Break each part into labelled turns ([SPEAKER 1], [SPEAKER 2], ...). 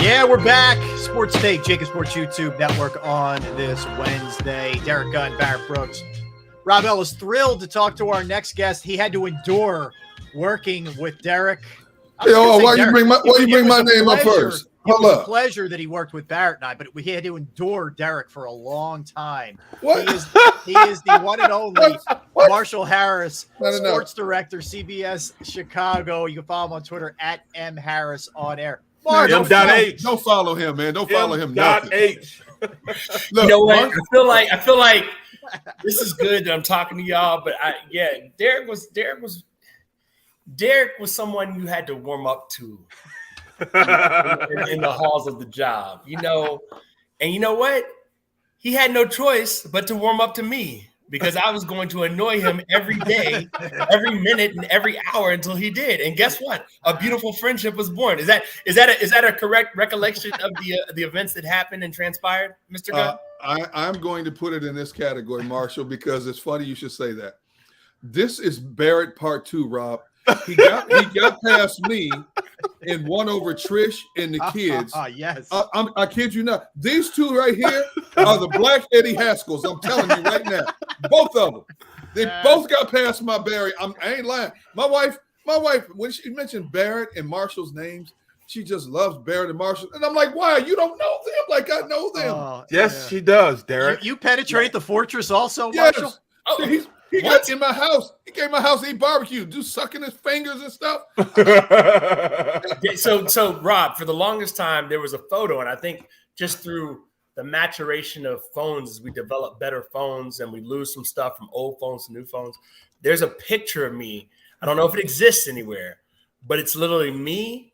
[SPEAKER 1] Yeah, we're back. Sports Take, JAKIB Sports YouTube Network on this Wednesday. Derek Gunn, Barrett Brooks. Rob Ellis, thrilled to talk to our next guest. He had to endure working with Derek.
[SPEAKER 2] Why you bring my name up first?
[SPEAKER 1] It was a pleasure that he worked with Barrett and I, but we had to endure Derek for a long time.
[SPEAKER 2] What?
[SPEAKER 1] He is the one and only Marshall Harris, sports director, CBS Chicago. You can follow him on Twitter at @MHarrisOnAir.
[SPEAKER 2] Don't follow him, man. Don't follow him.
[SPEAKER 3] H.
[SPEAKER 2] Look,
[SPEAKER 3] you know what? I feel like this is good that I'm talking to y'all, but Derek was someone you had to warm up to in the halls of the job, and you know what? He had no choice but to warm up to me because I was going to annoy him every day, every minute, and every hour until he did. And guess what? A beautiful friendship was born. Is that a correct recollection of the events that happened and transpired, Mr. Gunn?
[SPEAKER 2] I'm going to put it in this category, Marshall, because it's funny you should say that. This is Barrett Part 2, Rob. He got past me and won over Trish and the kids.
[SPEAKER 1] Yes.
[SPEAKER 2] I kid you not. These two right here are the Black Eddie Haskells. I'm telling you right now. Both of them. They both got past my Barry. I ain't lying. My wife, when she mentioned Barrett and Marshall's names, she just loves Barrett and Marshall. And I'm like, why? You don't know them like I know them.
[SPEAKER 4] Yes, she does, Derek.
[SPEAKER 1] You penetrate the fortress also, Marshall?
[SPEAKER 2] Yes. Oh, he got in my house. He came to my house, eat barbecue, do sucking his fingers and stuff.
[SPEAKER 3] So Rob, for the longest time, there was a photo, and I think just through the maturation of phones, as we develop better phones and we lose some stuff from old phones to new phones, there's a picture of me. I don't know if it exists anywhere, but it's literally me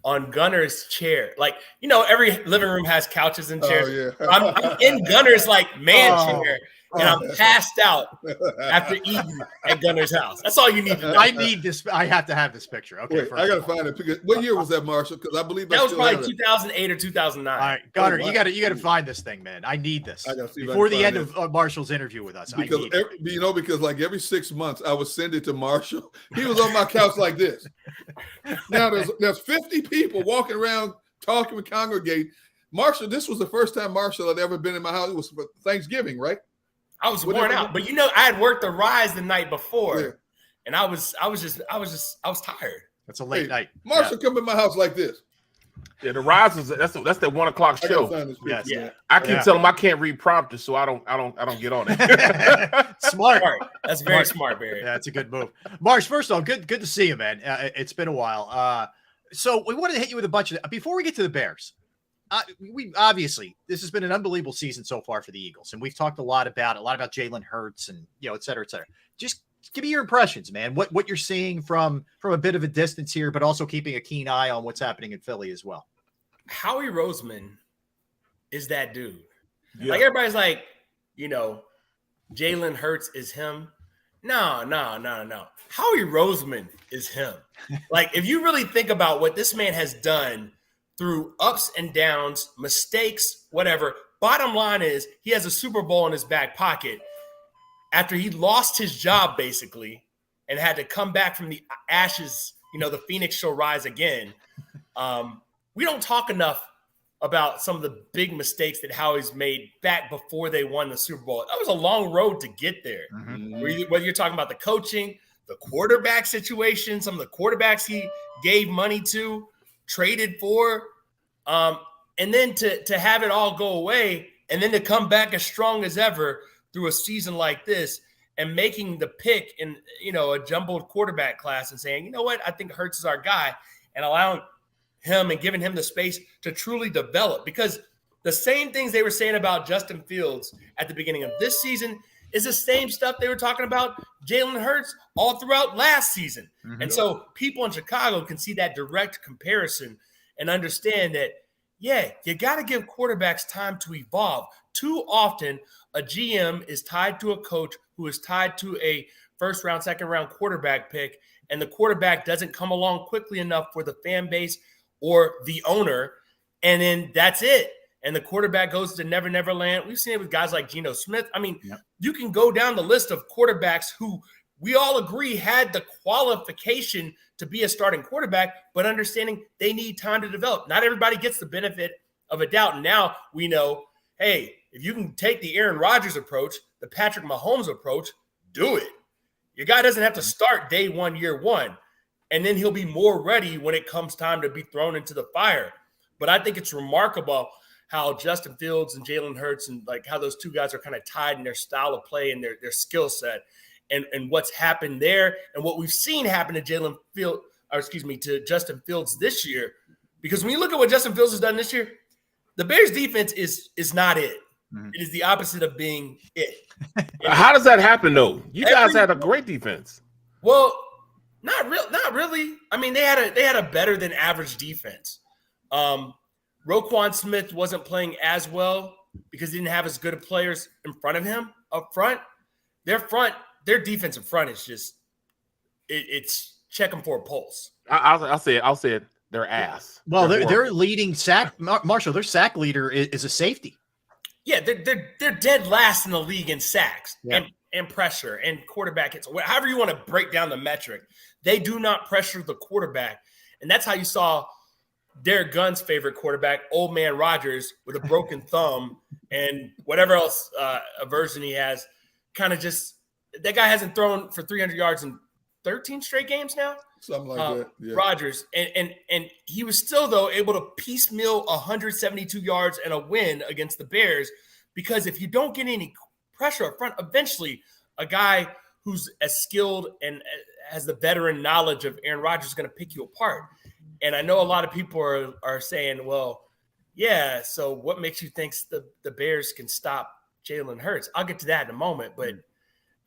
[SPEAKER 3] on Gunner's chair. Like, every living room has couches and chairs.
[SPEAKER 2] Oh, yeah.
[SPEAKER 3] I'm in Gunner's chair. And I'm passed out after eating at Gunner's house. That's all you need to know.
[SPEAKER 1] I need this. I have to have this picture. Okay,
[SPEAKER 2] wait, I gotta find it. What year was that, Marshall? Because I believe
[SPEAKER 3] that was probably 2008 or 2009.
[SPEAKER 1] All right, Gunner, you got to find this thing, man. I need this before the end of Marshall's interview with us.
[SPEAKER 2] Because because like every 6 months I would send it to Marshall. He was on my couch like this. Now there's 50 people walking around talking with congregate. Marshall, this was the first time Marshall had ever been in my house. It was for Thanksgiving, right?
[SPEAKER 3] I was worn out, but I had worked the rise the night before, and I was tired.
[SPEAKER 1] That's a late night.
[SPEAKER 2] Marshall come in my house like this.
[SPEAKER 4] Yeah, the rise is that's that 1 o'clock show.
[SPEAKER 1] Yes.
[SPEAKER 3] Yeah.
[SPEAKER 4] I keep telling him I can't read prompters, so I don't get on it.
[SPEAKER 1] Smart.
[SPEAKER 3] That's very smart, Barry.
[SPEAKER 1] Yeah, that's a good move. Marsh, first of all, good to see you, man. It's been a while. So we wanted to hit you with a bunch of before we get to the Bears. We obviously this has been an unbelievable season so far for the Eagles, and we've talked a lot about Jalen Hurts and et cetera, et cetera. Just give me your impressions, man. What you're seeing from a bit of a distance here, but also keeping a keen eye on what's happening in Philly as well.
[SPEAKER 3] Howie Roseman is that dude.
[SPEAKER 4] Yeah.
[SPEAKER 3] Like everybody's like, Jalen Hurts is him. No. Howie Roseman is him. Like if you really think about what this man has done through ups and downs, mistakes, whatever. Bottom line is he has a Super Bowl in his back pocket after he lost his job basically and had to come back from the ashes. The Phoenix shall rise again. We don't talk enough about some of the big mistakes that Howie's made back before they won the Super Bowl. That was a long road to get there. Mm-hmm. Whether you're talking about the coaching, the quarterback situation, some of the quarterbacks he gave money to, traded for, and then to have it all go away and then to come back as strong as ever through a season like this and making the pick in, a jumbled quarterback class and saying, I think Hurts is our guy, and allowing him and giving him the space to truly develop, because the same things they were saying about Justin Fields at the beginning of this season is the same stuff they were talking about Jalen Hurts all throughout last season. Mm-hmm. And so people in Chicago can see that direct comparison and understand that, you got to give quarterbacks time to evolve. Too often, a GM is tied to a coach who is tied to a first-round, second-round quarterback pick, and the quarterback doesn't come along quickly enough for the fan base or the owner, and then that's it. And the quarterback goes to Never Never Land. We've seen it with guys like Geno Smith. I mean, You can go down the list of quarterbacks who we all agree had the qualification to be a starting quarterback, but understanding they need time to develop. Not everybody gets the benefit of a doubt. And now we know, hey, if you can take the Aaron Rodgers approach, the Patrick Mahomes approach, do it. Your guy doesn't have to start day one, year one, and then he'll be more ready when it comes time to be thrown into the fire. But I think it's remarkable how Justin Fields and Jalen Hurts and like how those two guys are kind of tied in their style of play and their skill set and what's happened there and what we've seen happen to to Justin Fields this year. Because when you look at what Justin Fields has done this year, the Bears defense is not it. Mm-hmm. It is the opposite of being it.
[SPEAKER 4] How does that happen though? You guys had a great defense.
[SPEAKER 3] Well, not really. I mean, they had a better than average defense. Roquan Smith wasn't playing as well because he didn't have as good of players in front of him up front. Their defensive front is just it's checking for a pulse.
[SPEAKER 4] I'll say it. Their ass.
[SPEAKER 1] Well, their leading sack, Marshall. Their sack leader is a safety.
[SPEAKER 3] Yeah, they're dead last in the league in sacks and pressure and quarterback hits. However you want to break down the metric, they do not pressure the quarterback, and that's how you saw Derek Gunn's favorite quarterback, Old Man Rodgers, with a broken thumb and whatever else aversion he has. Kind of just that guy hasn't thrown for 300 yards in 13 straight games now.
[SPEAKER 2] Something like that. Yeah.
[SPEAKER 3] Rodgers. And he was still, though, able to piecemeal 172 yards and a win against the Bears because if you don't get any pressure up front, eventually a guy who's as skilled and has the veteran knowledge of Aaron Rodgers is going to pick you apart. And I know a lot of people are saying, well, yeah, so what makes you think the Bears can stop Jalen Hurts? I'll get to that in a moment, but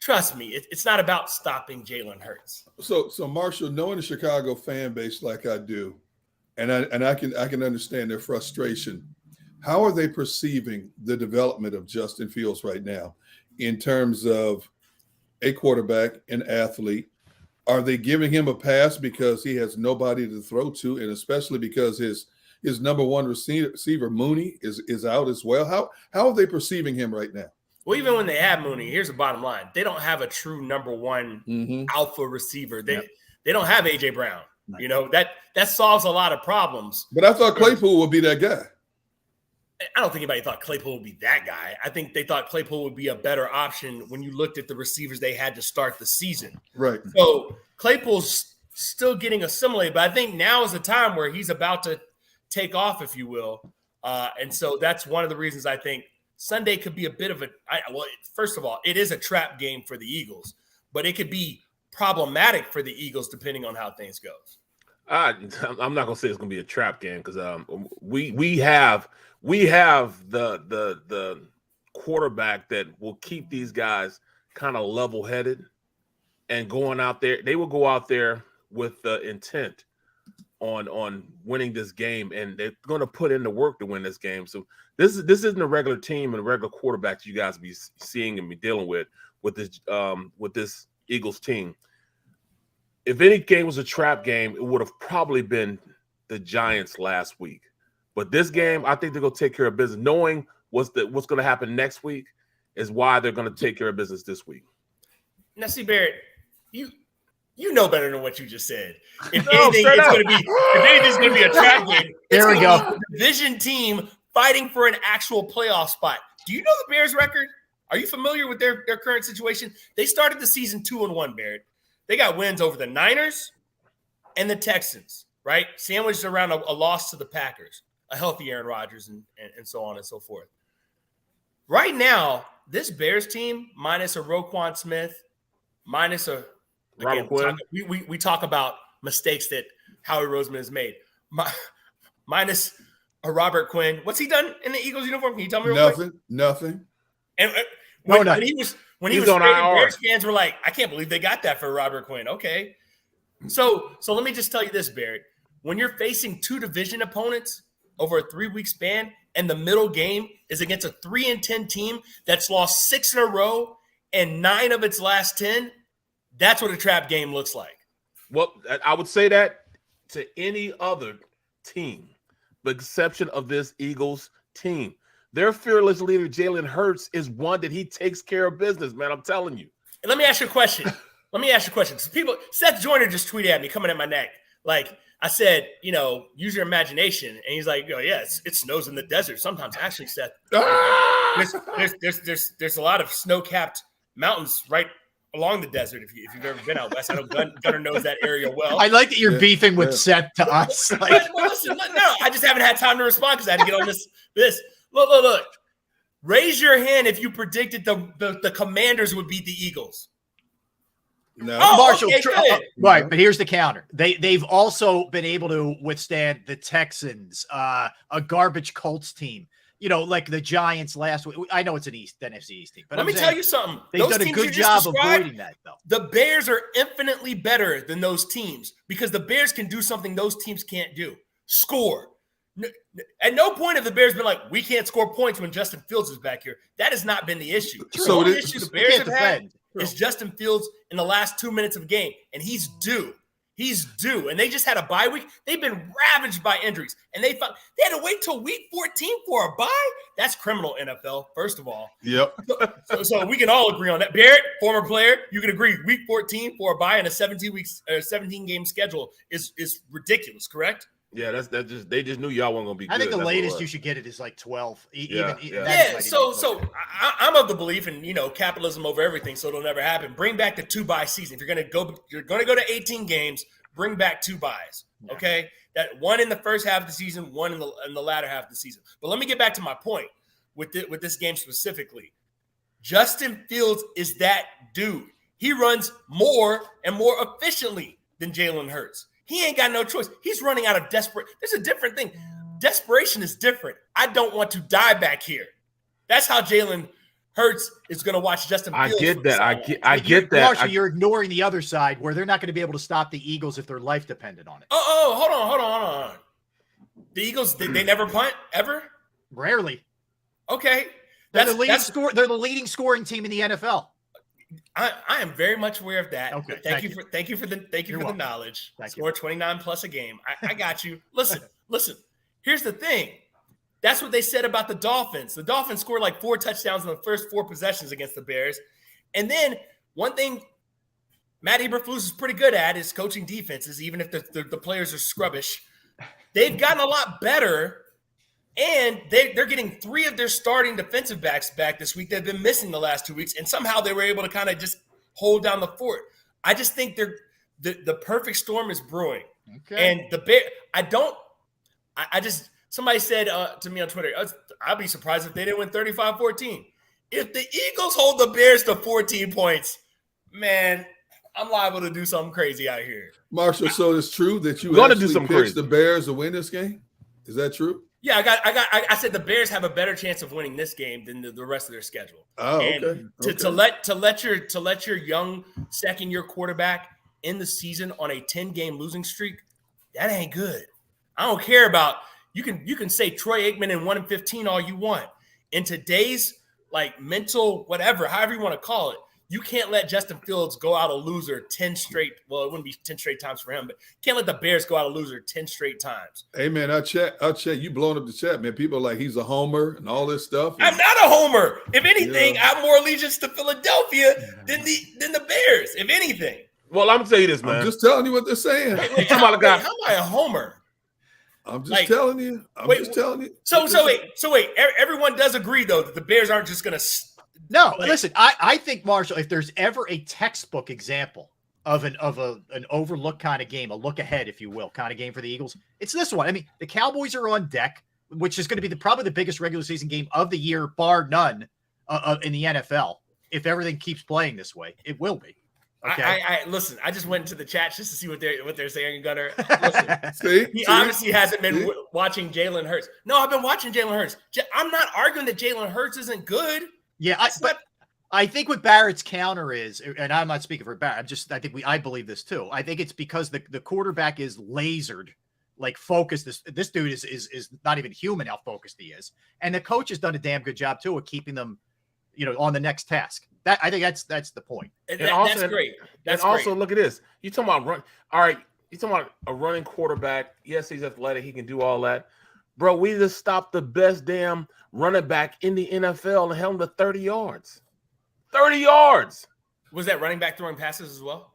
[SPEAKER 3] trust me, it's not about stopping Jalen Hurts.
[SPEAKER 2] So Marshall, knowing the Chicago fan base like I do, and I can understand their frustration. How are they perceiving the development of Justin Fields right now in terms of a quarterback, an athlete? Are they giving him a pass because he has nobody to throw to, and especially because his number one receiver Mooney is out as well? How are they perceiving him right now?
[SPEAKER 3] Well, even when they have Mooney, here's the bottom line. They don't have a true number one alpha receiver. They don't have A.J. Brown. Right. You know, that solves a lot of problems.
[SPEAKER 2] But I thought Claypool would be that guy.
[SPEAKER 3] I don't think anybody thought Claypool would be that guy. I think they thought Claypool would be a better option when you looked at the receivers they had to start the season.
[SPEAKER 2] Right.
[SPEAKER 3] So Claypool's still getting assimilated, but I think now is the time where he's about to take off, if you will. And so that's one of the reasons I think Sunday could be a bit of first of all, it is a trap game for the Eagles, but it could be problematic for the Eagles depending on how things go.
[SPEAKER 4] I'm not gonna say it's gonna be a trap game because we have the quarterback that will keep these guys kind of level-headed and going out there. They will go out there with the intent on winning this game, and they're going to put in the work to win this game. So this isn't a regular team and a regular quarterback you guys be seeing and be dealing with this Eagles team. If any game was a trap game, it would have probably been the Giants last week. But this game, I think they're going to take care of business. Knowing what's going to happen next week is why they're going to take care of business this week.
[SPEAKER 3] Now, see, Barrett, you know better than what you just said. If anything, it's going to be a trap game.
[SPEAKER 1] There we go.
[SPEAKER 3] Division team fighting for an actual playoff spot. Do you know the Bears' record? Are you familiar with their current situation? They started the season 2-1, Barrett. They got wins over the Niners and the Texans, right? Sandwiched around a loss to the Packers, a healthy Aaron Rodgers, and so on and so forth. Right now, this Bears team, minus a Roquan Smith, minus a – again, we talk about mistakes that Howie Roseman has made. Minus a Robert Quinn. What's he done in the Eagles uniform? Can you tell me real quick?
[SPEAKER 2] Nothing.
[SPEAKER 3] And when he was traded, Bears fans were like, I can't believe they got that for Robert Quinn. Okay. So let me just tell you this, Barrett. When you're facing two division opponents over a 3-week span and the middle game is against a 3-10 team that's lost 6 in a row and 9 of its last 10, that's what a trap game looks like.
[SPEAKER 4] Well, I would say that to any other team, the exception of this Eagles team. Their fearless leader, Jalen Hurts, is one that he takes care of business, man. I'm telling you.
[SPEAKER 3] And let me ask you a question. let me ask you a question. Seth Joyner just tweeted at me, coming at my neck. Like I said, use your imagination. And he's like, yeah, it snows in the desert. Sometimes actually, Seth, there's a lot of snow-capped mountains right along the desert. If you've ever been out west, I know Gunner knows that area well.
[SPEAKER 1] I like that you're beefing with Seth to us.
[SPEAKER 3] But listen, no, I just haven't had time to respond because I had to get on this. Look. Raise your hand if you predicted the Commanders would beat the Eagles.
[SPEAKER 2] No,
[SPEAKER 1] Marshall,
[SPEAKER 3] okay,
[SPEAKER 1] right, but here's the counter. They've also been able to withstand the Texans, a garbage Colts team. Like the Giants last week. I know it's an NFC East team, but
[SPEAKER 3] let me tell you something.
[SPEAKER 1] They've done a good job avoiding that, though.
[SPEAKER 3] The Bears are infinitely better than those teams because the Bears can do something those teams can't do: score. At no point have the Bears been like, we can't score points when Justin Fields is back here. That has not been the issue.
[SPEAKER 2] So
[SPEAKER 3] the issue the Bears have had
[SPEAKER 1] True.
[SPEAKER 3] is Justin Fields in the last 2 minutes of a game, and he's due. He's due. And they just had a bye week. They've been ravaged by injuries, and they had to wait till week 14 for a bye? That's criminal, NFL, first of all.
[SPEAKER 2] Yep.
[SPEAKER 3] So we can all agree on that. Barrett, former player, you can agree week 14 for a bye and a 17-game schedule is ridiculous, correct?
[SPEAKER 4] Yeah, they just knew y'all weren't gonna be good.
[SPEAKER 1] I think the
[SPEAKER 4] That's
[SPEAKER 1] latest
[SPEAKER 4] what
[SPEAKER 1] you should get it is like 12.
[SPEAKER 3] So I'm of the belief in capitalism over everything, so it'll never happen. Bring back the 2-bye season. If you're gonna go to 18 games, bring back 2 byes. Okay, that one in the first half of the season, one in the latter half of the season. But let me get back to my point with this game specifically. Justin Fields is that dude. He runs more and more efficiently than Jalen Hurts. He ain't got no choice. He's running out of desperate. There's a different thing. Desperation is different. I don't want to die back here. That's how Jalen Hurts is going to watch Justin Fields.
[SPEAKER 4] I get that. I get that.
[SPEAKER 1] Marshall, you're ignoring the other side where they're not going to be able to stop the Eagles if their life depended on it.
[SPEAKER 3] Hold on. The Eagles, they never punt ever?
[SPEAKER 1] Rarely.
[SPEAKER 3] Okay.
[SPEAKER 1] They're the leading scoring team in the NFL.
[SPEAKER 3] I am very much aware of that.
[SPEAKER 1] Okay,
[SPEAKER 3] thank you for the knowledge. Score 29 plus a game. I got you. Listen. Here's the thing. That's what they said about the Dolphins. The Dolphins scored like 4 touchdowns in the first 4 possessions against the Bears. And then one thing Matt Eberflus is pretty good at is coaching defenses, even if the players are scrubbish. They've gotten a lot better. And they're getting 3 of their starting defensive backs back this week. They've been missing the last 2 weeks, and somehow they were able to kind of just hold down the fort. I just think the perfect storm is brewing. Okay. And somebody said to me on Twitter, I'd be surprised if they didn't win 35-14. If the Eagles hold the Bears to 14 points, man, I'm liable to do something crazy out here.
[SPEAKER 2] Marshall, so it's true that you
[SPEAKER 4] gonna
[SPEAKER 2] actually
[SPEAKER 4] do something
[SPEAKER 2] picked
[SPEAKER 4] crazy.
[SPEAKER 2] the Bears to win this game? Is that true?
[SPEAKER 3] Yeah, I said the Bears have a better chance of winning this game than the rest of their schedule.
[SPEAKER 2] Oh,
[SPEAKER 3] and
[SPEAKER 2] okay.
[SPEAKER 3] To let your young second-year quarterback end the season on a 10-game losing streak, that ain't good. I don't care about you can say Troy Aikman and 1-15 all you want. In today's mental whatever, however you want to call it, you can't let Justin Fields go out a loser 10 straight. Well, it wouldn't be 10 straight times for him, but can't let the Bears go out a loser 10 straight times.
[SPEAKER 2] Hey, man, I'll check. You blowing up the chat, man. People are like, he's a homer and all this stuff.
[SPEAKER 3] I'm not a homer. If anything, I have more allegiance to Philadelphia than the Bears, if anything.
[SPEAKER 4] Well, I'm going to tell you this, man.
[SPEAKER 2] I'm just telling you what they're saying.
[SPEAKER 3] How am I a homer?
[SPEAKER 2] I'm just telling you. Just telling you.
[SPEAKER 3] So wait. Everyone does agree, though, that the Bears aren't just going to –
[SPEAKER 1] No, listen, I think, Marshall, if there's ever a textbook example of an overlooked kind of game, a look ahead, if you will, kind of game for the Eagles, it's this one. I mean, the Cowboys are on deck, which is going to be probably the biggest regular season game of the year, bar none, in the NFL. If everything keeps playing this way, it will be. Okay.
[SPEAKER 3] I listen. I just went into the chat just to see what they're saying, Gunner.
[SPEAKER 2] Listen,
[SPEAKER 3] he obviously hasn't been watching Jalen Hurts. No, I've been watching Jalen Hurts. I'm not arguing that Jalen Hurts isn't good.
[SPEAKER 1] Yeah, but I think what Barrett's counter is, and I'm not speaking for Barrett, I believe this too. I think it's because the quarterback is lasered, focused. This dude is not even human how focused he is, and the coach has done a damn good job too of keeping them, on the next task. I think that's the point.
[SPEAKER 3] That's great.
[SPEAKER 4] And also, look at this. You talking about run? All right, you talking about a running quarterback? Yes, he's athletic. He can do all that. Bro, we just stopped the best damn running back in the NFL and held him to 30 yards. 30 yards.
[SPEAKER 3] Was that running back throwing passes as well?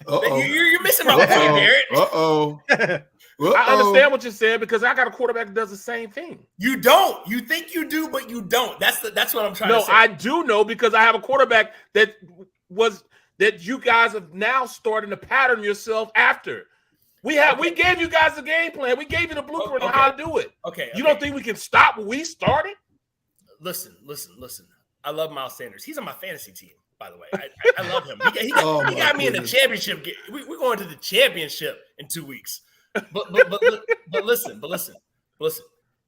[SPEAKER 2] Uh-oh.
[SPEAKER 3] You're missing my point, Barrett.
[SPEAKER 2] Uh-oh.
[SPEAKER 4] I understand what you're saying because I got a quarterback that does the same thing.
[SPEAKER 3] You don't. You think you do, but you don't. That's what I'm trying to say.
[SPEAKER 4] No, I do know because I have a quarterback that you guys have now starting to pattern yourself after. We gave you guys the game plan. We gave you the blueprint on how to do it.
[SPEAKER 3] Okay.
[SPEAKER 4] You don't think we can stop what we started?
[SPEAKER 3] Listen. I love Miles Sanders. He's on my fantasy team, by the way. I love him. He got me in the championship game. We're going to the championship in 2 weeks. But listen.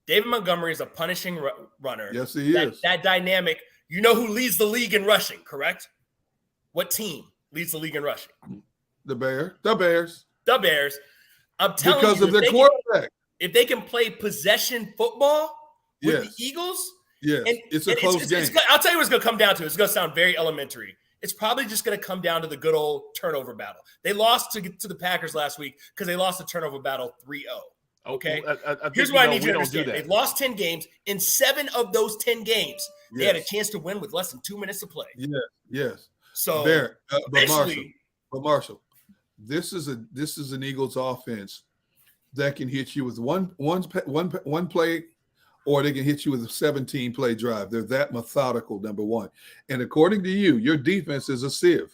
[SPEAKER 3] David Montgomery is a punishing runner.
[SPEAKER 2] Yes, he is.
[SPEAKER 3] That dynamic. You know who leads the league in rushing, correct? What team leads the league in rushing?
[SPEAKER 2] The Bears.
[SPEAKER 3] I'm telling
[SPEAKER 2] because
[SPEAKER 3] you,
[SPEAKER 2] of their quarterback.
[SPEAKER 3] If they can play possession football with the Eagles,
[SPEAKER 2] it's a close game.
[SPEAKER 3] I'll tell you what it's going to come down to. It's going to sound very elementary. It's probably just going to come down to the good old turnover battle. They lost to the Packers last week because they lost the turnover battle 3-0. Okay? Here's what I need you to understand. They've lost 10 games. In 7 of those 10 games, they had a chance to win with less than 2 minutes to play.
[SPEAKER 2] Yes.
[SPEAKER 3] So,
[SPEAKER 2] but Marshall, this is an Eagles offense that can hit you with one play, or they can hit you with a 17-play drive. They're that methodical, number one. And according to you, your defense is a sieve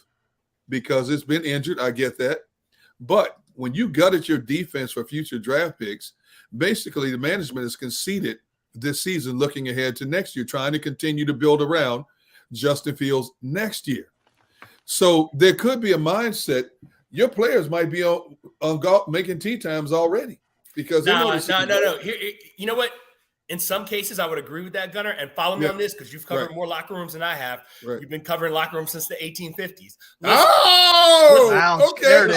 [SPEAKER 2] because it's been injured. I get that. But when you gutted your defense for future draft picks, basically the management has conceded this season looking ahead to next year, trying to continue to build around Justin Fields next year. So there could be a mindset. Your players might be on golf making tee times already because
[SPEAKER 3] no. Here, you know what? In some cases, I would agree with that, Gunner, and follow me on this because you've covered more locker rooms than I have. Right. You've been covering locker rooms since the 1850s.
[SPEAKER 2] Okay.
[SPEAKER 1] There it is.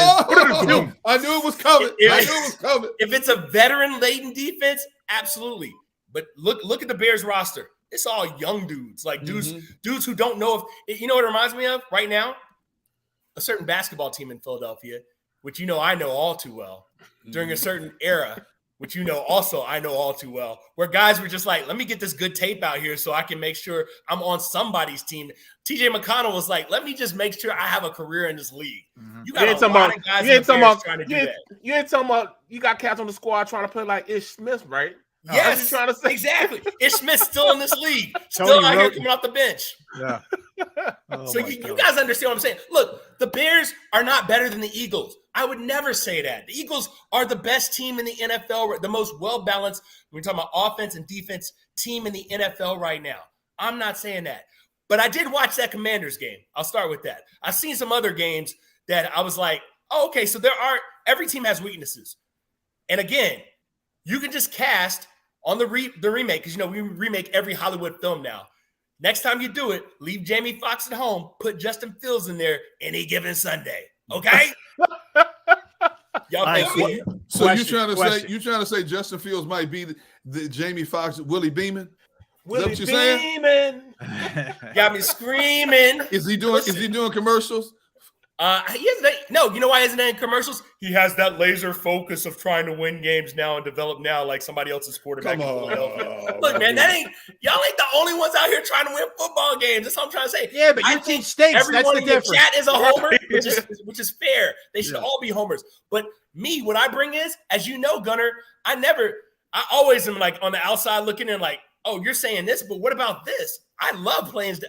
[SPEAKER 2] I knew it was coming.
[SPEAKER 3] If it's a veteran-laden defense, absolutely. But look at the Bears roster. It's all young dudes, like dudes who don't know if – you know what it reminds me of right now? A certain basketball team in Philadelphia, which I know all too well, during a certain era – which I know all too well, where guys were just like, let me get this good tape out here so I can make sure I'm on somebody's team. TJ McConnell was like, let me just make sure I have a career in this league. You got a lot of guys trying to do that.
[SPEAKER 4] You ain't talking about you got cats on the squad trying to play like Ish Smith, right?
[SPEAKER 3] Yes,
[SPEAKER 4] trying to say.
[SPEAKER 3] Exactly. Ish Smith's still in this league, still out here coming off the bench.
[SPEAKER 1] Yeah.
[SPEAKER 3] So you guys understand what I'm saying? Look, the Bears are not better than the Eagles. I would never say that. The Eagles are the best team in the NFL, the most well-balanced, we're talking about offense and defense team in the NFL right now. I'm not saying that. But I did watch that Commanders game. I'll start with that. I've seen some other games that I was like, oh, okay, so every team has weaknesses. And again, you can just cast on the remake because, we remake every Hollywood film now. Next time you do it, leave Jamie Foxx at home, put Justin Fields in there any given Sunday. Okay?
[SPEAKER 2] So you're trying to say Justin Fields might be the Jamie Foxx, Willie Beeman?
[SPEAKER 4] Willie
[SPEAKER 2] Is that what you're
[SPEAKER 4] Beeman.
[SPEAKER 3] Got me screaming.
[SPEAKER 2] Is he doing commercials?
[SPEAKER 3] No, you know why isn't in commercials? He has that laser focus of trying to win games now and develop now like somebody else's quarterback in Philadelphia. Look, man, y'all ain't the only ones out here trying to win football games. That's what I'm trying to say.
[SPEAKER 1] Yeah, but your team stinks. That's the difference.
[SPEAKER 3] Chat is a homer, which is fair. They should all be homers. But me, what I bring is, as you know, Gunner, I always am like on the outside looking in like, oh, you're saying this, but what about this? I love playing.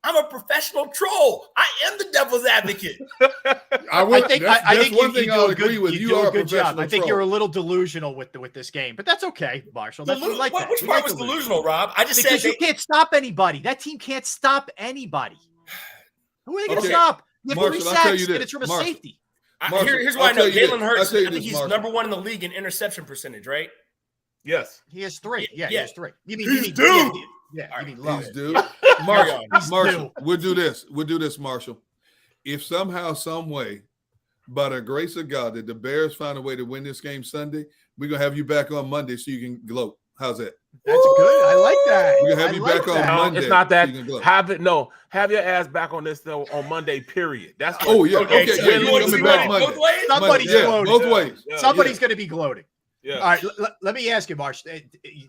[SPEAKER 3] I'm a professional troll. I am the devil's advocate.
[SPEAKER 1] I think
[SPEAKER 2] one thing I'll agree with.
[SPEAKER 1] You do a good job. I think you're a little delusional with this game, but that's okay, Marshall. Which
[SPEAKER 3] part was delusional, Rob? I just
[SPEAKER 1] said you can't stop anybody. That team can't stop anybody. Who are they going to stop? You have 3 sacks, and it's from a safety.
[SPEAKER 3] Here's why I know Jalen Hurts. I think he's number 1 in the league in interception percentage, right?
[SPEAKER 4] Yes.
[SPEAKER 1] He has 3. Yeah, he has 3.
[SPEAKER 3] He's due.
[SPEAKER 1] Yeah, you mean love
[SPEAKER 2] it. Dude. Marshall, we'll do this, Marshall. If somehow, some way, by the grace of God, that the Bears find a way to win this game Sunday, we're going to have you back on Monday so you can gloat. How's that?
[SPEAKER 1] That's good. I like that.
[SPEAKER 2] We're going to have you back on Monday.
[SPEAKER 4] It's not that. So have your ass back on this though on Monday, period. That's
[SPEAKER 2] what,
[SPEAKER 3] okay.
[SPEAKER 2] So you want me back Monday.
[SPEAKER 1] Somebody's gloating.
[SPEAKER 2] Both ways.
[SPEAKER 1] Somebody's going to be gloating.
[SPEAKER 4] Yeah.
[SPEAKER 1] All right. Let me ask you, Marsh,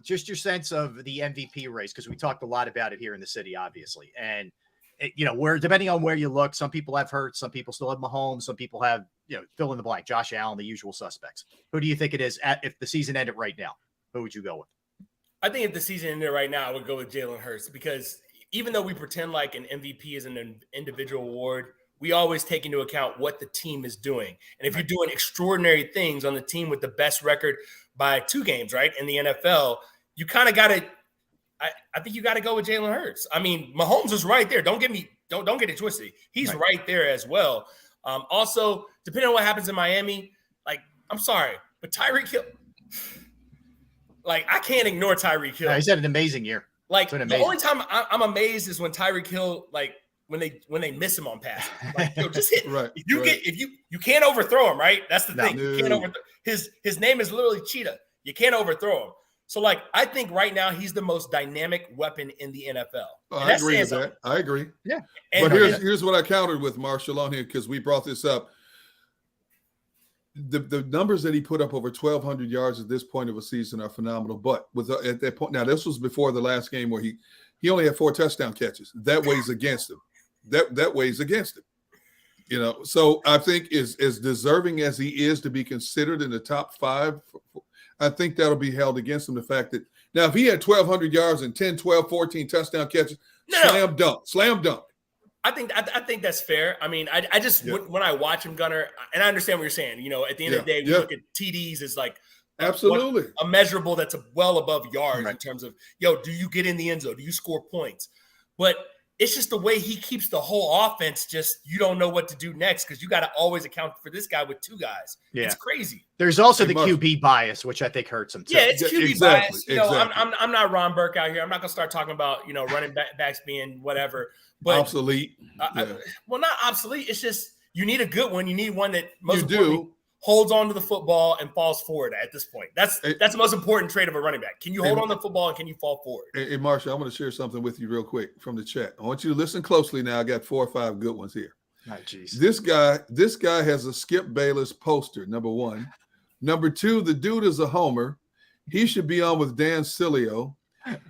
[SPEAKER 1] just your sense of the MVP race, because we talked a lot about it here in the city, obviously. And where depending on where you look, some people have Hurts, some people still have Mahomes, some people have, fill in the blank, Josh Allen, the usual suspects. Who do you think it is if the season ended right now? Who would you go with?
[SPEAKER 3] I think if the season ended right now, I would go with Jalen Hurts, because even though we pretend like an MVP is an individual award, we always take into account what the team is doing. And if you're doing extraordinary things on the team with the best record by 2 games, right, in the NFL, you kind of got to I think you got to go with Jalen Hurts. I mean, Mahomes is right there. Don't get it twisted. He's right there as well. Also, depending on what happens in Miami, like, I'm sorry, but Tyreek Hill, like, I can't ignore Tyreek Hill.
[SPEAKER 1] Yeah, he's had an amazing year.
[SPEAKER 3] Like, the only time I'm amazed is when Tyreek Hill, like, when they miss him on pass, like, just hit.
[SPEAKER 2] Right.
[SPEAKER 3] If you can't overthrow him, right? That's the thing. You can't overthrow. His name is literally Cheetah. You can't overthrow him. So, like, I think right now he's the most dynamic weapon in the NFL.
[SPEAKER 2] Oh, I agree with that. I agree.
[SPEAKER 1] Yeah.
[SPEAKER 2] But here's what I countered with Marshall on here, because we brought this up. The numbers that he put up, over 1,200 yards at this point of a season, are phenomenal. But at that point, now this was before the last game where he only had 4 touchdown catches. That weighs against him. That weighs against him. So I think as deserving as he is to be considered in the top 5, I think that'll be held against him. The fact that now, if he had 1,200 yards and 10, 12, 14 touchdown catches, slam dunk.
[SPEAKER 3] I think that's fair. I mean, I just when I watch him, Gunner, and I understand what you're saying. At the end of the day, we look at TDs as like
[SPEAKER 2] absolutely
[SPEAKER 3] a measurable that's well above yards in terms of, do you get in the end zone? Do you score points? But it's just the way he keeps the whole offense. Just, you don't know what to do next, because you got to always account for this guy with 2 guys. Yeah. It's crazy.
[SPEAKER 1] There's also the QB bias, which I think hurts him too.
[SPEAKER 3] Yeah, it's QB bias. I'm not Ron Burke out here. I'm not gonna start talking about running backs being whatever. But
[SPEAKER 2] obsolete.
[SPEAKER 3] Well, not obsolete. It's just, you need a good one. You need one that holds on to the football and falls forward at this point. That's the most important trait of a running back. Can you hold on to the football and can you fall forward?
[SPEAKER 2] Hey, Marshall, I'm going to share something with you real quick from the chat. I want you to listen closely now. I got 4 or 5 good ones here.
[SPEAKER 1] Oh, geez.
[SPEAKER 2] This guy has a Skip Bayless poster, number 1. Number 2, the dude is a homer. He should be on with Dan Sileo.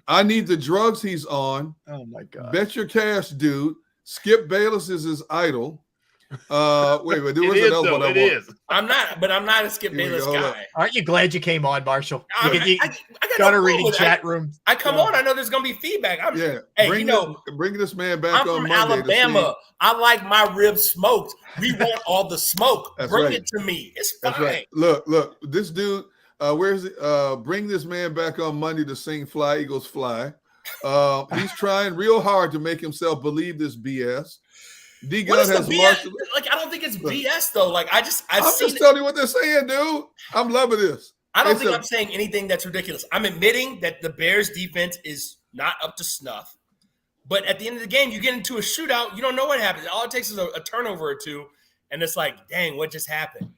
[SPEAKER 2] I need the drugs he's on.
[SPEAKER 1] Oh, my God.
[SPEAKER 2] Bet your cash, dude. Skip Bayless is his idol. Wait, there was another one.
[SPEAKER 4] It is.
[SPEAKER 3] I'm not a Skip Bayless guy.
[SPEAKER 1] Aren't you glad you came on, Marshall?
[SPEAKER 3] I
[SPEAKER 1] got a reading chat room.
[SPEAKER 3] I come on. I know there's gonna be feedback.
[SPEAKER 2] Bring this man back
[SPEAKER 3] on
[SPEAKER 2] Monday.
[SPEAKER 3] I'm from Alabama. I like my ribs smoked. We want all the smoke. Bring it to me. It's fine. That's right.
[SPEAKER 2] Look. This dude. Where's it? Bring this man back on Monday to sing "Fly Eagles Fly." He's trying real hard to make himself believe this BS. D-Gun has
[SPEAKER 3] Marshall. Like, I don't think it's BS though. Like, I'm just
[SPEAKER 2] telling you what they're saying, dude. I'm loving this.
[SPEAKER 3] I don't think I'm saying anything that's ridiculous. I'm admitting that the Bears defense is not up to snuff. But at the end of the game, you get into a shootout, you don't know what happens. All it takes is a turnover or 2, and it's like, dang, what just happened?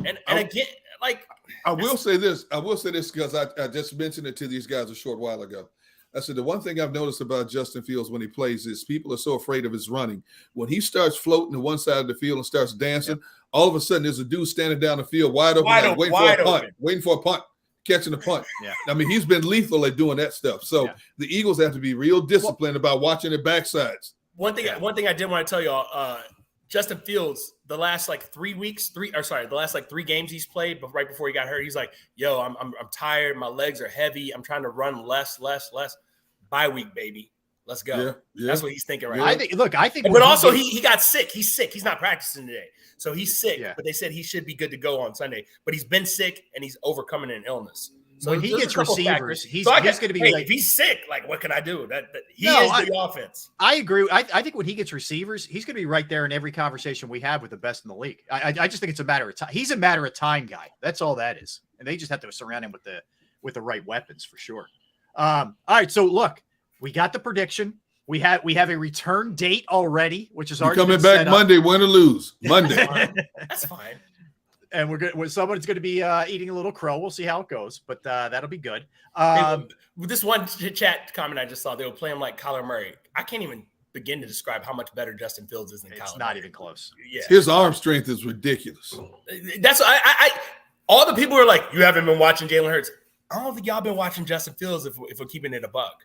[SPEAKER 3] And again, like,
[SPEAKER 2] I will say this because I just mentioned it to these guys a short while ago. I said, the one thing I've noticed about Justin Fields when he plays is people are so afraid of his running. When he starts floating to one side of the field and starts dancing, all of a sudden there's a dude standing down the field wide open, waiting for a punt, catching a punt.
[SPEAKER 1] Yeah.
[SPEAKER 2] I mean, he's been lethal at doing that stuff. So the Eagles have to be real disciplined about watching their backsides.
[SPEAKER 3] One thing I did want to tell y'all, Justin Fields, the last like 3 games he's played, but right before he got hurt, he's like, "Yo, I'm tired. My legs are heavy. I'm trying to run less. Bye week, baby. Let's go."
[SPEAKER 2] Yeah.
[SPEAKER 3] That's what he's thinking right now.
[SPEAKER 1] I think.
[SPEAKER 3] But also, he got sick. He's sick. He's not practicing today, so he's sick.
[SPEAKER 1] Yeah.
[SPEAKER 3] But they said he should be good to go on Sunday. But he's been sick and he's overcoming an illness. So
[SPEAKER 1] when he gets receivers, he's going to be like,
[SPEAKER 3] if he's sick, like, what can I do? He is the offense.
[SPEAKER 1] I agree. I think when he gets receivers, he's going to be right there in every conversation we have with the best in the league. I just think it's a matter of time. He's a matter of time guy. That's all that is. And they just have to surround him with the right weapons for sure. All right. So look, we got the prediction. We have a return date already, which is already
[SPEAKER 2] coming back Monday, win or lose. Monday.
[SPEAKER 3] That's fine.
[SPEAKER 1] And someone's going to be eating a little crow. We'll see how it goes, but that'll be good.
[SPEAKER 3] With this one chat comment I just saw, they will play him like Kyler Murray. I can't even begin to describe how much better Justin Fields is than Kyler Murray.
[SPEAKER 1] It's not even close.
[SPEAKER 3] Yeah,
[SPEAKER 2] his arm strength is ridiculous.
[SPEAKER 3] That's I all the people are like, you haven't been watching Jalen Hurts. I don't think y'all been watching Justin Fields if we're keeping it a buck.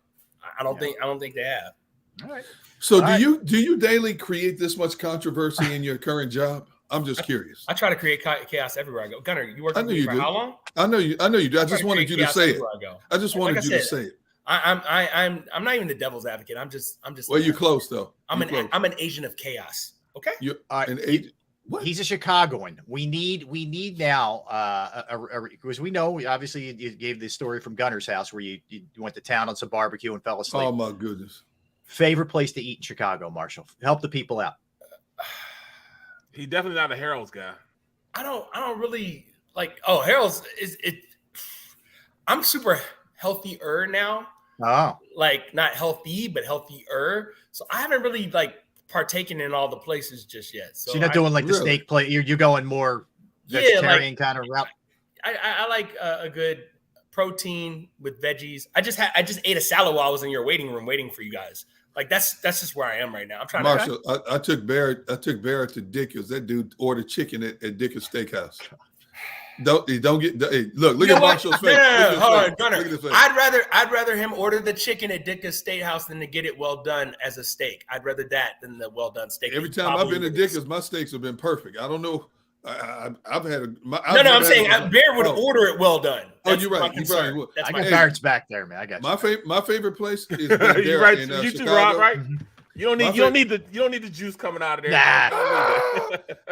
[SPEAKER 3] I don't think they have.
[SPEAKER 1] All right.
[SPEAKER 2] So
[SPEAKER 1] All
[SPEAKER 2] do you daily create this much controversy in your current job? I'm just curious.
[SPEAKER 3] I try to create chaos everywhere I go. Gunner, you worked
[SPEAKER 2] I
[SPEAKER 3] with
[SPEAKER 2] know
[SPEAKER 3] me
[SPEAKER 2] you
[SPEAKER 3] for
[SPEAKER 2] do.
[SPEAKER 3] how long?
[SPEAKER 2] I know you do. I just wanted you to say it. I just wanted you to say it.
[SPEAKER 3] I'm not even the devil's advocate. I'm just.
[SPEAKER 2] Well, you close though.
[SPEAKER 3] I'm an agent of chaos. Okay.
[SPEAKER 2] You're
[SPEAKER 1] All right.
[SPEAKER 2] an agent. What?
[SPEAKER 1] He's a Chicagoan. We need now because we know obviously you gave the story from Gunner's house where you went to town on some barbecue and fell asleep.
[SPEAKER 2] Oh my goodness.
[SPEAKER 1] Favorite place to eat in Chicago, Marshall? Help the people out.
[SPEAKER 4] He's definitely not a Harold's guy.
[SPEAKER 3] I don't really like. Oh, Harold's is it. I'm super healthier now.
[SPEAKER 1] Oh,
[SPEAKER 3] Like not healthy, but healthier. So I haven't really like partaken in all the places just yet. So
[SPEAKER 1] you're not doing like the
[SPEAKER 2] really?
[SPEAKER 1] steak plate. You're going more vegetarian kind of route.
[SPEAKER 3] I like a good protein with veggies. I just ate a salad while I was in your waiting room waiting for you guys. Like that's just where I am right now. I'm trying
[SPEAKER 2] Marshall, I took Barrett to Dickens. That dude ordered chicken at Dickens Steakhouse. Don't get hey, look at Marshall's face.
[SPEAKER 3] Hold on, Gunner. I'd rather him order the chicken at Dickens Steakhouse than to get it well done as a steak. I'd rather that than the well done steak.
[SPEAKER 2] Every time I've been to Dickens, my steaks have been perfect. I don't know. I've had
[SPEAKER 3] I'm saying Bear would order it well done.
[SPEAKER 2] That's you're right. You probably would.
[SPEAKER 1] I got Barrett's back there, man. I got you.
[SPEAKER 2] My favorite place is Bandera
[SPEAKER 4] You're right.
[SPEAKER 2] in
[SPEAKER 4] You
[SPEAKER 2] Chicago.
[SPEAKER 4] too, Rob, right? You don't need the juice coming out of there.
[SPEAKER 1] Nah.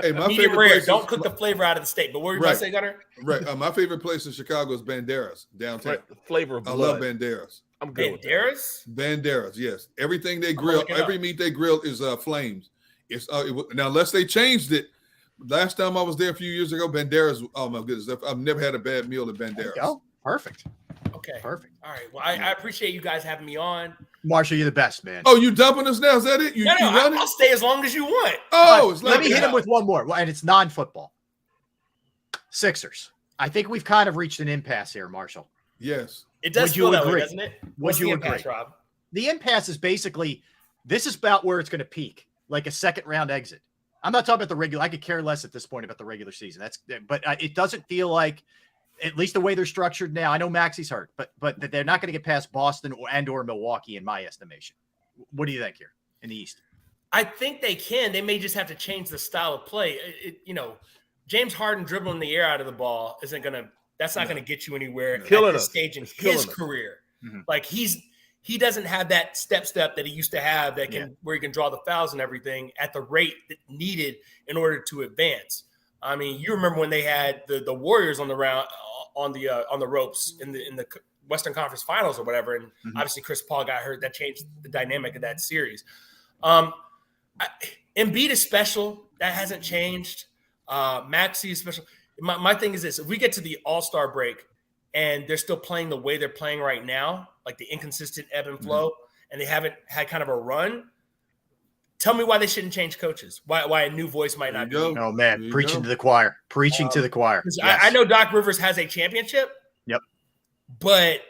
[SPEAKER 2] Hey, my
[SPEAKER 3] medium
[SPEAKER 2] favorite
[SPEAKER 3] rare.
[SPEAKER 2] place
[SPEAKER 3] Don't cook the flavor out of the steak. But what were you about to say, Gunner?
[SPEAKER 2] Right. My favorite place in Chicago is Banderas downtown.
[SPEAKER 4] Flavor of
[SPEAKER 2] I
[SPEAKER 4] blood.
[SPEAKER 2] love Banderas.
[SPEAKER 4] I'm good with that.
[SPEAKER 3] Banderas?
[SPEAKER 2] Banderas, yes. Everything they grill, every meat they grill is flames. It's now unless they changed it. Last time I was there a few years ago, Banderas. Oh my goodness, I've never had a bad meal at Banderas.
[SPEAKER 1] Oh, perfect.
[SPEAKER 3] Okay,
[SPEAKER 1] Perfect.
[SPEAKER 3] All right. Well, I appreciate you guys having me on.
[SPEAKER 1] Marshall, you're the best, man.
[SPEAKER 2] Oh, you dumping us now? Is that it? You running?
[SPEAKER 3] I'll stay as long as you want.
[SPEAKER 2] Oh, it's
[SPEAKER 1] let me hit him with one more, and it's non-football. Sixers. I think we've kind of reached an impasse here, Marshall.
[SPEAKER 2] Yes.
[SPEAKER 3] It does feel that way, doesn't it?
[SPEAKER 1] Would you agree,
[SPEAKER 3] Rob?
[SPEAKER 1] The impasse is basically this is about where it's going to peak, like a second round exit. I'm not talking about the regular. I could care less at this point about the regular season. But it doesn't feel like, at least the way they're structured now. I know Maxey's hurt, but they're not going to get past Boston or Milwaukee, in my estimation. What do you think here in the East?
[SPEAKER 3] I think they can. They may just have to change the style of play. James Harden dribbling the air out of the ball isn't going to. That's not going to get you anywhere at this stage in his career.
[SPEAKER 1] Mm-hmm.
[SPEAKER 3] Like he doesn't have that step that he used to have where he can draw the fouls and everything at the rate that needed in order to advance. I mean, you remember when they had the Warriors on the ropes in the Western Conference Finals or whatever, and obviously Chris Paul got hurt. That changed the dynamic of that series. Embiid is special. That hasn't changed. Maxey is special. My thing is this: if we get to the All-Star break and they're still playing the way they're playing right now, like the inconsistent ebb and flow, and they haven't had kind of a run, tell me why they shouldn't change coaches. Why a new voice might not be.
[SPEAKER 1] Oh man, preaching to the choir. Preaching to the choir.
[SPEAKER 3] Yes. I know Doc Rivers has a championship.
[SPEAKER 1] Yep.
[SPEAKER 3] But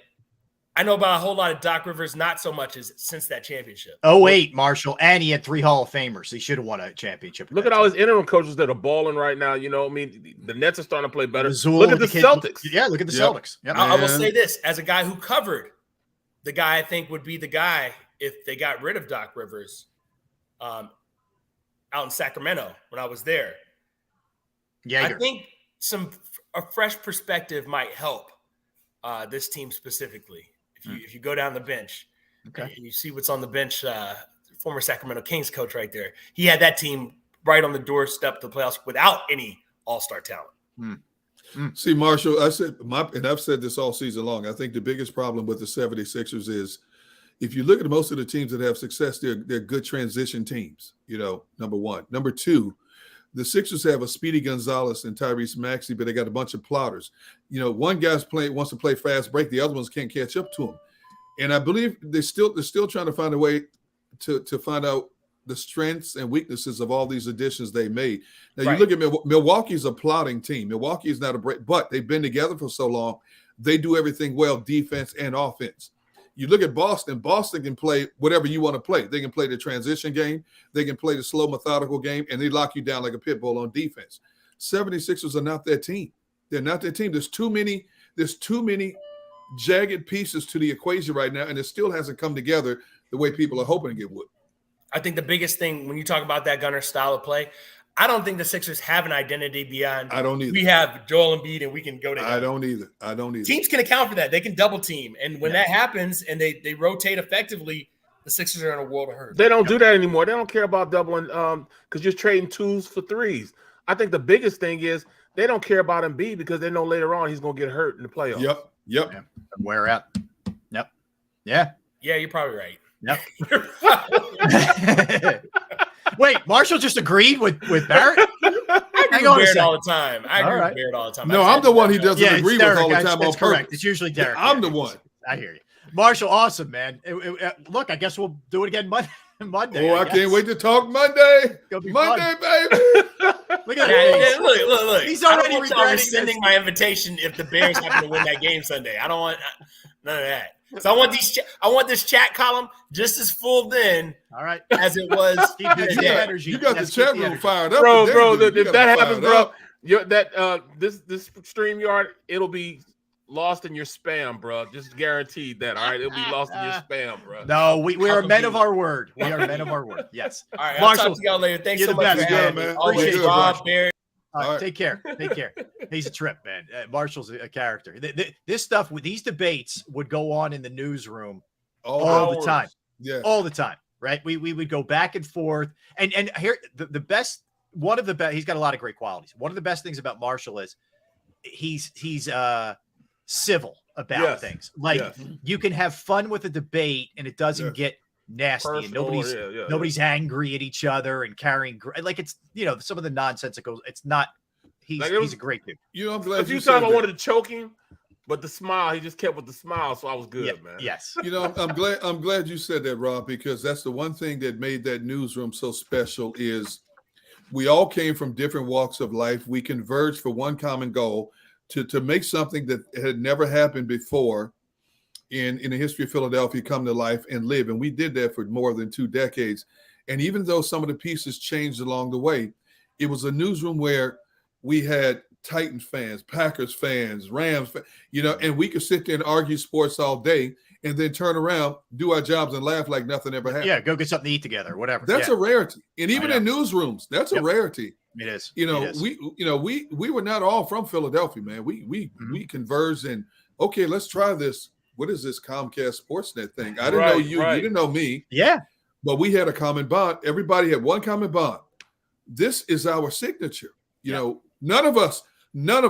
[SPEAKER 3] I know about a whole lot of Doc Rivers, not so much as since that championship.
[SPEAKER 1] 08, Marshall, and he had 3 Hall of Famers. He should have won a championship.
[SPEAKER 4] Look at all his interim coaches that are balling right now. You know, I mean, the Nets are starting to play better.
[SPEAKER 1] Mazul,
[SPEAKER 4] look at the Celtics.
[SPEAKER 1] Yeah, look at the Celtics. Yep.
[SPEAKER 3] I will say this, as a guy who covered the guy I think would be the guy if they got rid of Doc Rivers out in Sacramento when I was there.
[SPEAKER 1] Yeah,
[SPEAKER 3] I think a fresh perspective might help this team specifically. If you go down the bench and you see what's on the bench, former Sacramento Kings coach right there, he had that team right on the doorstep to the playoffs without any all-star talent.
[SPEAKER 2] See, Marshall, and I've said this all season long. I think the biggest problem with the 76ers is if you look at most of the teams that have success, they're good transition teams, number one. Number two, the Sixers have a Speedy Gonzalez and Tyrese Maxey, but they got a bunch of plotters. One guy's wants to play fast break, the other ones can't catch up to him. And I believe they're still trying to find a way to find out the strengths and weaknesses of all these additions they made. Now, you look at Milwaukee's a plotting team. Milwaukee is not a break, but they've been together for so long. They do everything well, defense and offense. You look at Boston. Boston can play whatever you want to play. They can play the transition game. They can play the slow, methodical game, and they lock you down like a pit bull on defense. 76ers are not that team. They're not that team. There's too many jagged pieces to the equation right now, and it still hasn't come together the way people are hoping it would.
[SPEAKER 3] I think the biggest thing when you talk about that Gunner style of play, I don't think the Sixers have an identity beyond.
[SPEAKER 2] I don't either.
[SPEAKER 3] We have Joel Embiid and we can go to him.
[SPEAKER 2] I don't either.
[SPEAKER 3] Teams can account for that. They can double team. And when that happens and they rotate effectively, the Sixers are in a world of hurt.
[SPEAKER 4] They don't do that anymore. They don't care about doubling because you're trading 2s for 3s. I think the biggest thing is they don't care about Embiid because they know later on he's going to get hurt in the playoffs.
[SPEAKER 2] Yep.
[SPEAKER 1] Yeah. Wear out. Yep. Yeah.
[SPEAKER 3] Yeah, you're probably right.
[SPEAKER 1] Yep. Wait, Marshall just agreed with Barrett?
[SPEAKER 3] I agree with Barrett all the time.
[SPEAKER 2] No, I'm the one he doesn't agree with all the time on
[SPEAKER 1] correct.
[SPEAKER 2] purpose.
[SPEAKER 1] It's usually Derek.
[SPEAKER 2] I'm the one.
[SPEAKER 1] I hear you. Marshall, awesome, man. Look, I guess we'll do it again Monday.
[SPEAKER 2] Oh, I can't wait to talk Monday. Monday, baby.
[SPEAKER 1] Look at that.
[SPEAKER 3] Look.
[SPEAKER 1] He's already
[SPEAKER 3] rescinding my invitation if the Bears happen to win that game Sunday. I don't want none of that. So I want this chat column just as full then,
[SPEAKER 1] all right,
[SPEAKER 3] as it was.
[SPEAKER 2] You got the chat room fired up,
[SPEAKER 4] bro. If that happens, bro, this StreamYard, it'll be lost in your spam, bro. Just guaranteed that. All right, it'll be lost in your spam, bro.
[SPEAKER 1] No, we are men of our word. We are men of our word. Yes.
[SPEAKER 3] All right,
[SPEAKER 1] Marshall,
[SPEAKER 3] I'll talk to y'all later. Thanks so much for having me.
[SPEAKER 1] Appreciate
[SPEAKER 3] it, Rob, Barry.
[SPEAKER 1] All right, take care. He's a trip, man. Marshall's a character. This stuff with these debates would go on in the newsroom all the time.
[SPEAKER 2] Yeah,
[SPEAKER 1] all the time. Right? We would go back and forth. And here the best. One of the best. He's got a lot of great qualities. One of the best things about Marshall is he's civil about things. Like you can have fun with a debate and it doesn't get nasty.
[SPEAKER 4] Personal,
[SPEAKER 1] and nobody's angry at each other and carrying like it's some of the nonsense that goes. It's not. He's a great dude.
[SPEAKER 2] I'm glad.
[SPEAKER 4] A few times I wanted to choke him, but the smile, he just kept with the smile, so I was good, man.
[SPEAKER 1] Yes.
[SPEAKER 2] I'm glad you said that, Rob, because that's the one thing that made that newsroom so special is we all came from different walks of life. We converged for one common goal to make something that had never happened before in the history of Philadelphia come to life and live. And we did that for more than 2 decades. And even though some of the pieces changed along the way, it was a newsroom where we had Titans fans, Packers fans, Rams, and we could sit there and argue sports all day and then turn around, do our jobs and laugh like nothing ever happened.
[SPEAKER 1] Yeah, go get something to eat together, whatever.
[SPEAKER 2] That's a rarity. And even in newsrooms, that's a rarity.
[SPEAKER 1] It is.
[SPEAKER 2] We were not all from Philadelphia, man. We converged and okay, let's try this. What is this Comcast Sportsnet thing? I didn't know you. You didn't know me.
[SPEAKER 1] Yeah.
[SPEAKER 2] But we had a common bond. Everybody had one common bond. This is our signature. None of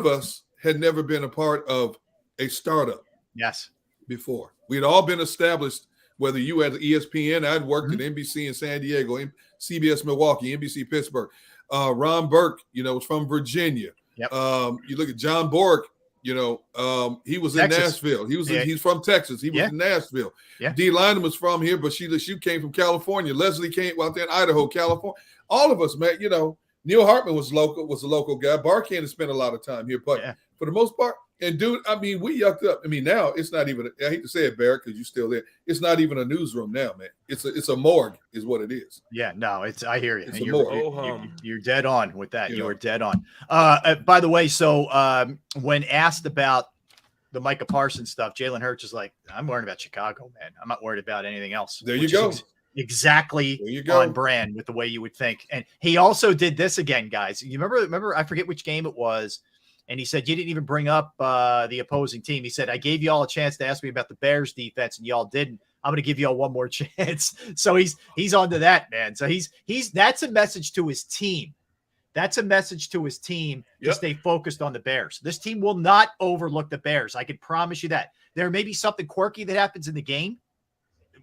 [SPEAKER 2] us had never been a part of a startup.
[SPEAKER 1] Yes.
[SPEAKER 2] Before. We had all been established, whether you had ESPN, I'd worked at NBC in San Diego, CBS Milwaukee, NBC Pittsburgh. Ron Burke, was from Virginia.
[SPEAKER 1] Yep.
[SPEAKER 2] You look at John Bork, he was in Nashville. He's from Texas. He was in Nashville.
[SPEAKER 1] Yeah.
[SPEAKER 2] Dee Lyman was from here, but she came from California. Leslie came out there in Idaho, California. All of us, man, Neil Hartman was a local guy. Barkan has spent a lot of time here, but for the most part, and dude, we yucked up. Now it's not even. I hate to say it, Barrett, because you're still there. It's not even a newsroom now, man. It's a morgue, is what it is.
[SPEAKER 1] Yeah, no, it's. I hear you.
[SPEAKER 2] It's a morgue.
[SPEAKER 1] You're dead on with that. You are dead on. By the way, so when asked about the Micah Parsons stuff, Jalen Hurts is like, "I'm worried about Chicago, man. I'm not worried about anything else."
[SPEAKER 2] There you go.
[SPEAKER 1] Exactly on brand with the way you would think. And he also did this again, guys. You remember, I forget which game it was. And he said, you didn't even bring up the opposing team. He said, I gave you all a chance to ask me about the Bears defense and y'all didn't. I'm going to give you all one more chance. So he's on to that, man. So that's a message to his team. That's a message to his team to stay focused on the Bears. This team will not overlook the Bears. I can promise you that. There may be something quirky that happens in the game.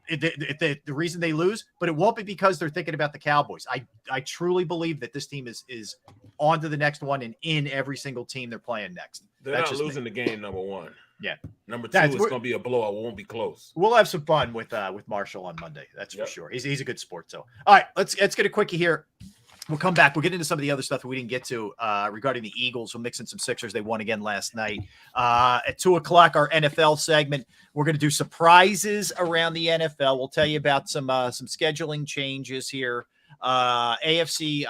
[SPEAKER 1] The reason they lose, but it won't be because they're thinking about the Cowboys. I truly believe that this team is on to the next one and in every single team they're playing next.
[SPEAKER 4] They're not losing the game, number one.
[SPEAKER 1] Yeah.
[SPEAKER 4] Number two, it's going to be a blowout. It won't be close.
[SPEAKER 1] We'll have some fun with Marshall on Monday. That's for sure. He's a good sport. So, all right, let's get a quickie here. We'll come back. We'll get into some of the other stuff that we didn't get to regarding the Eagles. We'll mix in some Sixers. They won again last night. At 2:00, our NFL segment. We're going to do surprises around the NFL. We'll tell you about some scheduling changes here. AFC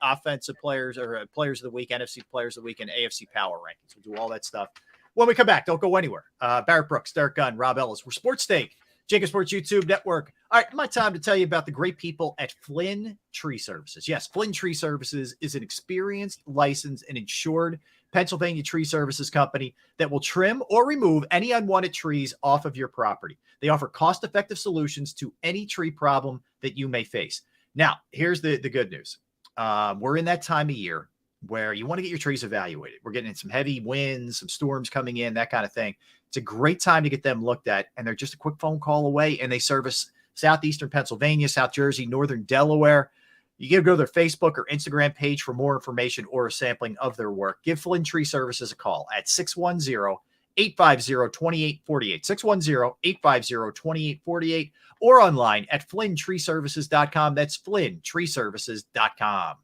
[SPEAKER 1] offensive players or players of the week, NFC players of the week, and AFC power rankings. We'll do all that stuff When we come back, don't go anywhere. Barrett Brooks, Derek Gunn, Rob Ellis. We're Sports Take, JAKIB Sports YouTube Network. All right, my time to tell you about the great people at Flynn Tree Services. Yes, Flynn Tree Services is an experienced, licensed, and insured Pennsylvania tree services company that will trim or remove any unwanted trees off of your property. They offer cost-effective solutions to any tree problem that you may face. Now, here's the good news. We're in that time of year where you want to get your trees evaluated. We're getting some heavy winds, some storms coming in, that kind of thing. It's a great time to get them looked at, and they're just a quick phone call away, and they service southeastern Pennsylvania, South Jersey, northern Delaware. You can go to their Facebook or Instagram page for more information or a sampling of their work. Give Flynn Tree Services a call at 610-850-2848, 610-850-2848, or online at flynntreeservices.com. That's flynntreeservices.com.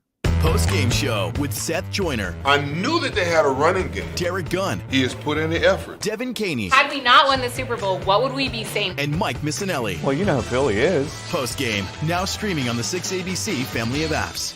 [SPEAKER 5] Post-game show with Seth Joyner,
[SPEAKER 6] I knew that they had a running game.
[SPEAKER 5] Derek Gunn,
[SPEAKER 6] He has put in the effort.
[SPEAKER 5] Devin Caney,
[SPEAKER 7] Had we not won the Super Bowl, what would we be saying?
[SPEAKER 5] and Mike Missinelli.
[SPEAKER 8] Well, you know who Philly is.
[SPEAKER 5] Post-game, now streaming on the 6ABC family of apps.